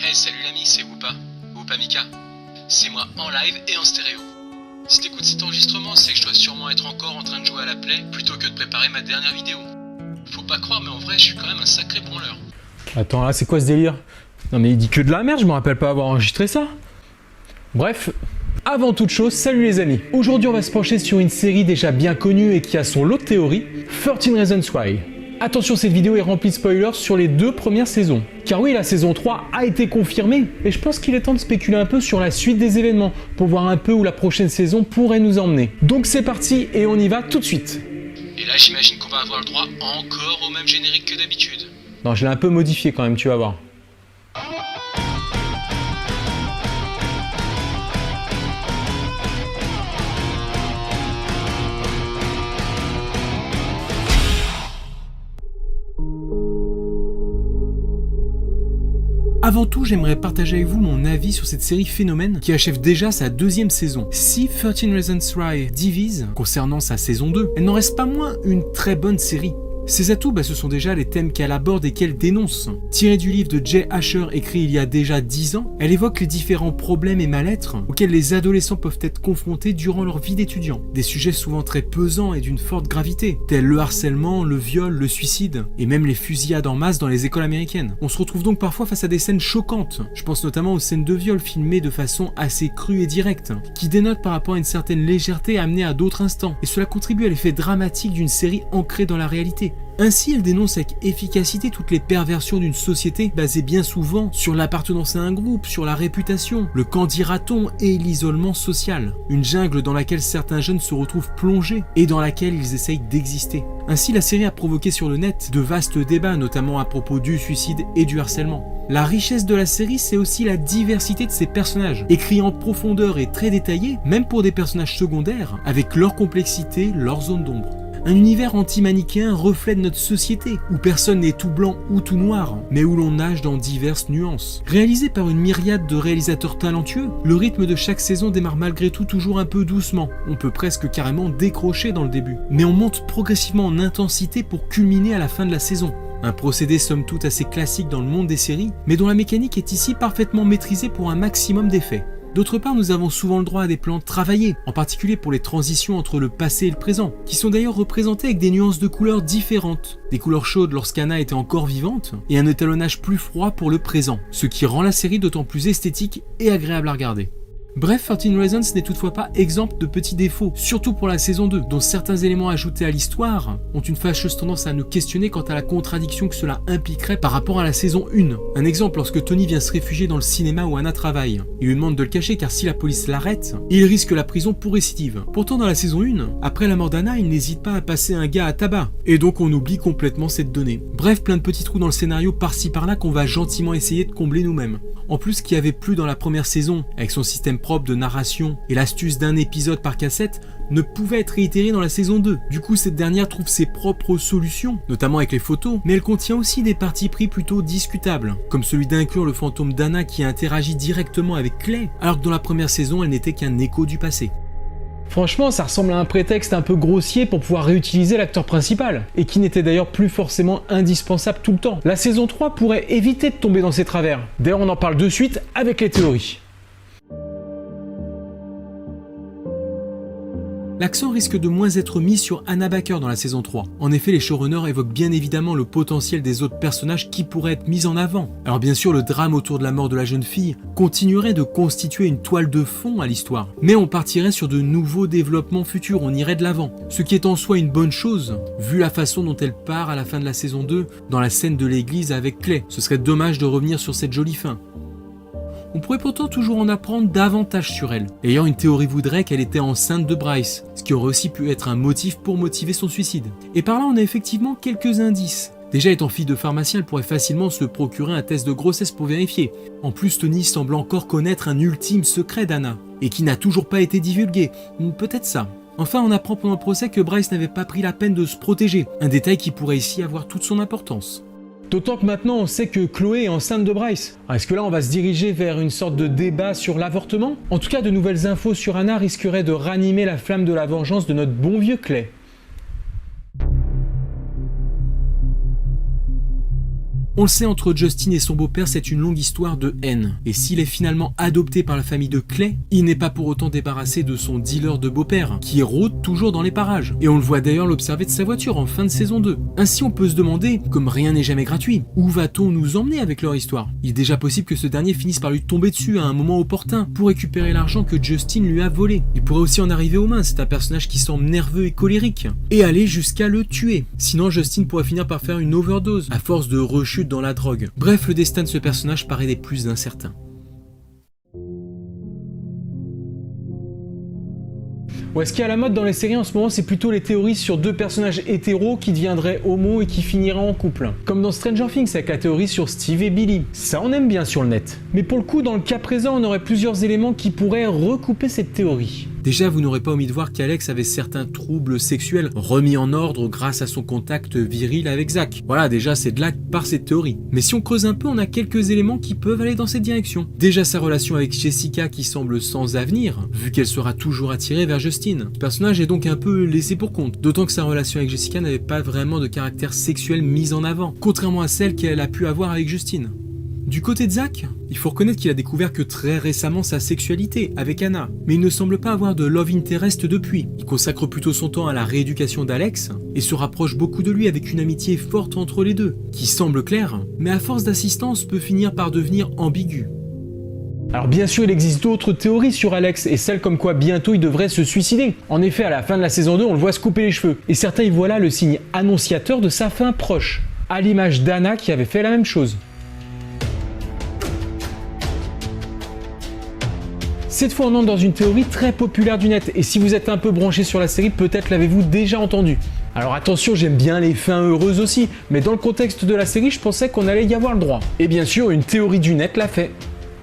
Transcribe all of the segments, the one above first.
Hey, salut l'ami, c'est Woopa, Woopa Mika. C'est moi en live et en stéréo. Si t'écoutes cet enregistrement, c'est que je dois sûrement être encore en train de jouer à la play plutôt que de préparer ma dernière vidéo. Faut pas croire, mais en vrai, je suis quand même un sacré branleur. Attends, là, c'est quoi ce délire? Non mais il dit que de la merde, je me rappelle pas avoir enregistré ça. Bref, avant toute chose, salut les amis. Aujourd'hui, on va se pencher sur une série déjà bien connue et qui a son lot de théories, 13 Reasons Why. Attention, cette vidéo est remplie de spoilers sur les 2 premières saisons. Car oui, la saison 3 a été confirmée, et je pense qu'il est temps de spéculer un peu sur la suite des événements, pour voir un peu où la prochaine saison pourrait nous emmener. Donc c'est parti, et on y va tout de suite. Et là, j'imagine qu'on va avoir le droit encore au même générique que d'habitude. Non, je l'ai un peu modifié quand même, tu vas voir. Avant tout, j'aimerais partager avec vous mon avis sur cette série phénomène qui achève déjà sa 2e saison. Si 13 Reasons Why divise concernant sa saison 2, elle n'en reste pas moins une très bonne série. Ses atouts, ce sont déjà les thèmes qu'elle aborde et qu'elle dénonce. Tirée du livre de Jay Asher écrit il y a déjà 10 ans, elle évoque les différents problèmes et mal-être auxquels les adolescents peuvent être confrontés durant leur vie d'étudiant. Des sujets souvent très pesants et d'une forte gravité, tels le harcèlement, le viol, le suicide, et même les fusillades en masse dans les écoles américaines. On se retrouve donc parfois face à des scènes choquantes. Je pense notamment aux scènes de viol filmées de façon assez crue et directe, qui dénotent par rapport à une certaine légèreté amenée à d'autres instants, et cela contribue à l'effet dramatique d'une série ancrée dans la réalité. Ainsi, elle dénonce avec efficacité toutes les perversions d'une société basée bien souvent sur l'appartenance à un groupe, sur la réputation, le qu'en dira-t-on et l'isolement social. Une jungle dans laquelle certains jeunes se retrouvent plongés et dans laquelle ils essayent d'exister. Ainsi, la série a provoqué sur le net de vastes débats, notamment à propos du suicide et du harcèlement. La richesse de la série, c'est aussi la diversité de ses personnages, écrits en profondeur et très détaillés, même pour des personnages secondaires, avec leur complexité, leur zone d'ombre. Un univers anti-manichéen reflète notre société, où personne n'est tout blanc ou tout noir, mais où l'on nage dans diverses nuances. Réalisé par une myriade de réalisateurs talentueux, le rythme de chaque saison démarre malgré tout toujours un peu doucement. On peut presque carrément décrocher dans le début. Mais on monte progressivement en intensité pour culminer à la fin de la saison. Un procédé somme toute assez classique dans le monde des séries, mais dont la mécanique est ici parfaitement maîtrisée pour un maximum d'effets. D'autre part, nous avons souvent le droit à des plans travaillés, en particulier pour les transitions entre le passé et le présent, qui sont d'ailleurs représentées avec des nuances de couleurs différentes. Des couleurs chaudes lorsqu'Anna était encore vivante, et un étalonnage plus froid pour le présent, ce qui rend la série d'autant plus esthétique et agréable à regarder. Bref, 13 Reasons n'est toutefois pas exempt de petits défauts, surtout pour la saison 2, dont certains éléments ajoutés à l'histoire ont une fâcheuse tendance à nous questionner quant à la contradiction que cela impliquerait par rapport à la saison 1. Un exemple, lorsque Tony vient se réfugier dans le cinéma où Anna travaille. Il lui demande de le cacher car si la police l'arrête, il risque la prison pour récidive. Pourtant dans la saison 1, après la mort d'Anna, il n'hésite pas à passer un gars à tabac, et donc on oublie complètement cette donnée. Bref, plein de petits trous dans le scénario par-ci par-là qu'on va gentiment essayer de combler nous-mêmes. En plus, ce qu'il n'y avait plus dans la première saison, avec son système propre de narration et l'astuce d'un épisode par cassette, ne pouvait être réitéré dans la saison 2. Du coup, cette dernière trouve ses propres solutions, notamment avec les photos, mais elle contient aussi des partis pris plutôt discutables, comme celui d'inclure le fantôme d'Anna qui interagit directement avec Clay, alors que dans la première saison, elle n'était qu'un écho du passé. Franchement, ça ressemble à un prétexte un peu grossier pour pouvoir réutiliser l'acteur principal, et qui n'était d'ailleurs plus forcément indispensable tout le temps. La saison 3 pourrait éviter de tomber dans ces travers. D'ailleurs, on en parle de suite avec les théories. L'accent risque de moins être mis sur Anna Baker dans la saison 3. En effet, les showrunners évoquent bien évidemment le potentiel des autres personnages qui pourraient être mis en avant. Alors bien sûr, le drame autour de la mort de la jeune fille continuerait de constituer une toile de fond à l'histoire. Mais on partirait sur de nouveaux développements futurs, on irait de l'avant. Ce qui est en soi une bonne chose, vu la façon dont elle part à la fin de la saison 2, dans la scène de l'église avec Clay. Ce serait dommage de revenir sur cette jolie fin. On pourrait pourtant toujours en apprendre davantage sur elle. Ayant une théorie voudrait qu'elle était enceinte de Bryce, ce qui aurait aussi pu être un motif pour motiver son suicide. Et par là, on a effectivement quelques indices. Déjà étant fille de pharmacien, elle pourrait facilement se procurer un test de grossesse pour vérifier. En plus, Tony semble encore connaître un ultime secret d'Anna, et qui n'a toujours pas été divulgué. Peut-être ça. Enfin, on apprend pendant le procès que Bryce n'avait pas pris la peine de se protéger, un détail qui pourrait ici avoir toute son importance. D'autant que maintenant on sait que Chloé est enceinte de Bryce. Est-ce que là on va se diriger vers une sorte de débat sur l'avortement? En tout cas, de nouvelles infos sur Anna risqueraient de ranimer la flamme de la vengeance de notre bon vieux Clay. On le sait, entre Justin et son beau-père, c'est une longue histoire de haine. Et s'il est finalement adopté par la famille de Clay, il n'est pas pour autant débarrassé de son dealer de beau-père, qui rôde toujours dans les parages. Et on le voit d'ailleurs l'observer de sa voiture en fin de saison 2. Ainsi, on peut se demander, comme rien n'est jamais gratuit, où va-t-on nous emmener avec leur histoire? Il est déjà possible que ce dernier finisse par lui tomber dessus à un moment opportun pour récupérer l'argent que Justin lui a volé. Il pourrait aussi en arriver aux mains, c'est un personnage qui semble nerveux et colérique, et aller jusqu'à le tuer. Sinon, Justin pourrait finir par faire une overdose, à force de rechute dans la drogue. Bref, le destin de ce personnage paraît des plus incertains. Ouais, ce qui est à la mode dans les séries en ce moment, c'est plutôt les théories sur deux personnages hétéros qui deviendraient homo et qui finiraient en couple. Comme dans Stranger Things avec la théorie sur Steve et Billy. Ça, on aime bien sur le net. Mais pour le coup, dans le cas présent, on aurait plusieurs éléments qui pourraient recouper cette théorie. Déjà, vous n'aurez pas omis de voir qu'Alex avait certains troubles sexuels remis en ordre grâce à son contact viril avec Zach. Voilà, déjà, c'est de là que part cette théorie. Mais si on creuse un peu, on a quelques éléments qui peuvent aller dans cette direction. Déjà, sa relation avec Jessica qui semble sans avenir, vu qu'elle sera toujours attirée vers Justin. Ce personnage est donc un peu laissé pour compte, d'autant que sa relation avec Jessica n'avait pas vraiment de caractère sexuel mis en avant, contrairement à celle qu'elle a pu avoir avec Justin. Du côté de Zach, il faut reconnaître qu'il a découvert que très récemment sa sexualité avec Anna, mais il ne semble pas avoir de love interest depuis. Il consacre plutôt son temps à la rééducation d'Alex et se rapproche beaucoup de lui avec une amitié forte entre les deux, qui semble claire, mais à force d'assistance peut finir par devenir ambiguë. Alors bien sûr, il existe d'autres théories sur Alex et celle comme quoi bientôt il devrait se suicider. En effet, à la fin de la saison 2, on le voit se couper les cheveux, et certains y voient là le signe annonciateur de sa fin proche, à l'image d'Anna qui avait fait la même chose. Cette fois, on entre dans une théorie très populaire du net, et si vous êtes un peu branché sur la série, peut-être l'avez-vous déjà entendu. Alors attention, j'aime bien les fins heureuses aussi, mais dans le contexte de la série, je pensais qu'on allait y avoir le droit. Et bien sûr, une théorie du net l'a fait.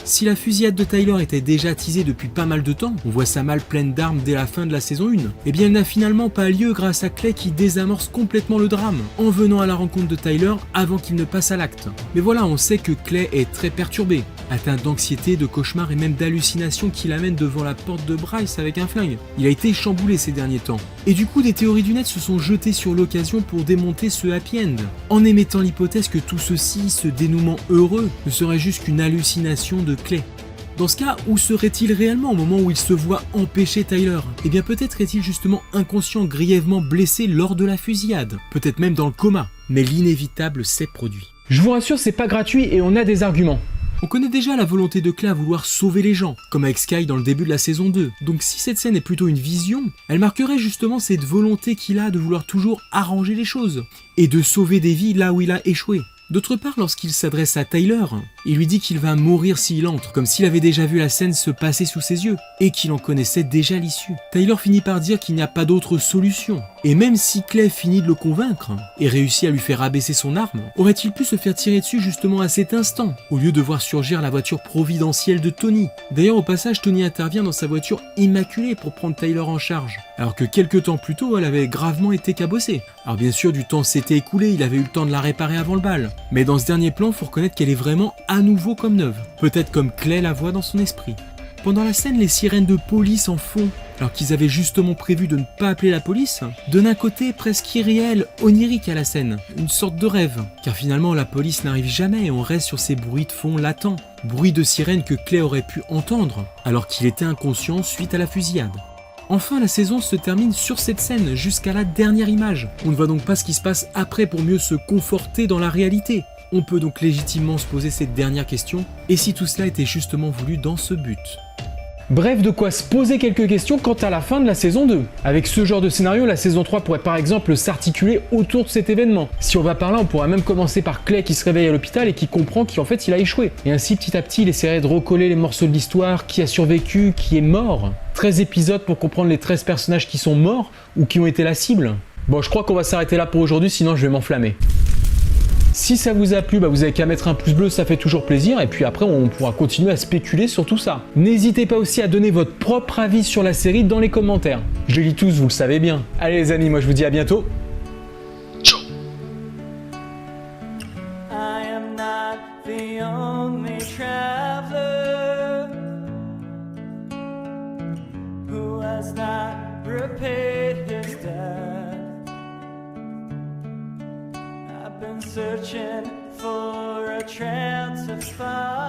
Si la fusillade de Tyler était déjà teasée depuis pas mal de temps, on voit sa malle pleine d'armes dès la fin de la saison 1, et bien elle n'a finalement pas lieu grâce à Clay qui désamorce complètement le drame, en venant à la rencontre de Tyler avant qu'il ne passe à l'acte. Mais voilà, on sait que Clay est très perturbé, atteint d'anxiété, de cauchemars et même d'hallucinations qui l'amènent devant la porte de Bryce avec un flingue. Il a été chamboulé ces derniers temps. Et du coup, des théories du net se sont jetées sur l'occasion pour démonter ce happy end, en émettant l'hypothèse que tout ceci, ce dénouement heureux, ne serait juste qu'une hallucination de Clay. Dans ce cas, où serait-il réellement au moment où il se voit empêcher Tyler? Eh bien peut-être est-il justement inconscient, grièvement blessé lors de la fusillade, peut-être même dans le coma, mais l'inévitable s'est produit. Je vous rassure, c'est pas gratuit et on a des arguments. On connaît déjà la volonté de Clay à vouloir sauver les gens, comme avec Sky dans le début de la saison 2. Donc si cette scène est plutôt une vision, elle marquerait justement cette volonté qu'il a de vouloir toujours arranger les choses, et de sauver des vies là où il a échoué. D'autre part, lorsqu'il s'adresse à Tyler, il lui dit qu'il va mourir s'il entre, comme s'il avait déjà vu la scène se passer sous ses yeux, et qu'il en connaissait déjà l'issue. Tyler finit par dire qu'il n'y a pas d'autre solution, et même si Clay finit de le convaincre, et réussit à lui faire abaisser son arme, aurait-il pu se faire tirer dessus justement à cet instant, au lieu de voir surgir la voiture providentielle de Tony. D'ailleurs, au passage, Tony intervient dans sa voiture immaculée pour prendre Tyler en charge, alors que quelques temps plus tôt, elle avait gravement été cabossée. Alors bien sûr, du temps s'était écoulé, il avait eu le temps de la réparer avant le bal. Mais dans ce dernier plan, faut reconnaître qu'elle est vraiment à nouveau comme neuve. Peut-être comme Clay la voit dans son esprit. Pendant la scène, les sirènes de police en fond, alors qu'ils avaient justement prévu de ne pas appeler la police, donnent un côté presque irréel, onirique à la scène, une sorte de rêve. Car finalement, la police n'arrive jamais et on reste sur ces bruits de fond latents. Bruits de sirènes que Clay aurait pu entendre, alors qu'il était inconscient suite à la fusillade. Enfin, la saison se termine sur cette scène, jusqu'à la dernière image. On ne voit donc pas ce qui se passe après pour mieux se conforter dans la réalité. On peut donc légitimement se poser cette dernière question, et si tout cela était justement voulu dans ce but? Bref, de quoi se poser quelques questions quant à la fin de la saison 2. Avec ce genre de scénario, la saison 3 pourrait par exemple s'articuler autour de cet événement. Si on va par là, on pourrait même commencer par Clay qui se réveille à l'hôpital et qui comprend qu'en fait il a échoué. Et ainsi, petit à petit, il essaierait de recoller les morceaux de l'histoire, qui a survécu, qui est mort. 13 épisodes pour comprendre les 13 personnages qui sont morts ou qui ont été la cible. Bon, je crois qu'on va s'arrêter là pour aujourd'hui, sinon je vais m'enflammer. Si ça vous a plu, vous avez qu'à mettre un pouce bleu, ça fait toujours plaisir, et puis après on pourra continuer à spéculer sur tout ça. N'hésitez pas aussi à donner votre propre avis sur la série dans les commentaires. Je les lis tous, vous le savez bien. Allez les amis, moi je vous dis à bientôt. Ciao. I am not the only traveler who has not repaid his debt. I've been searching for a trail to find.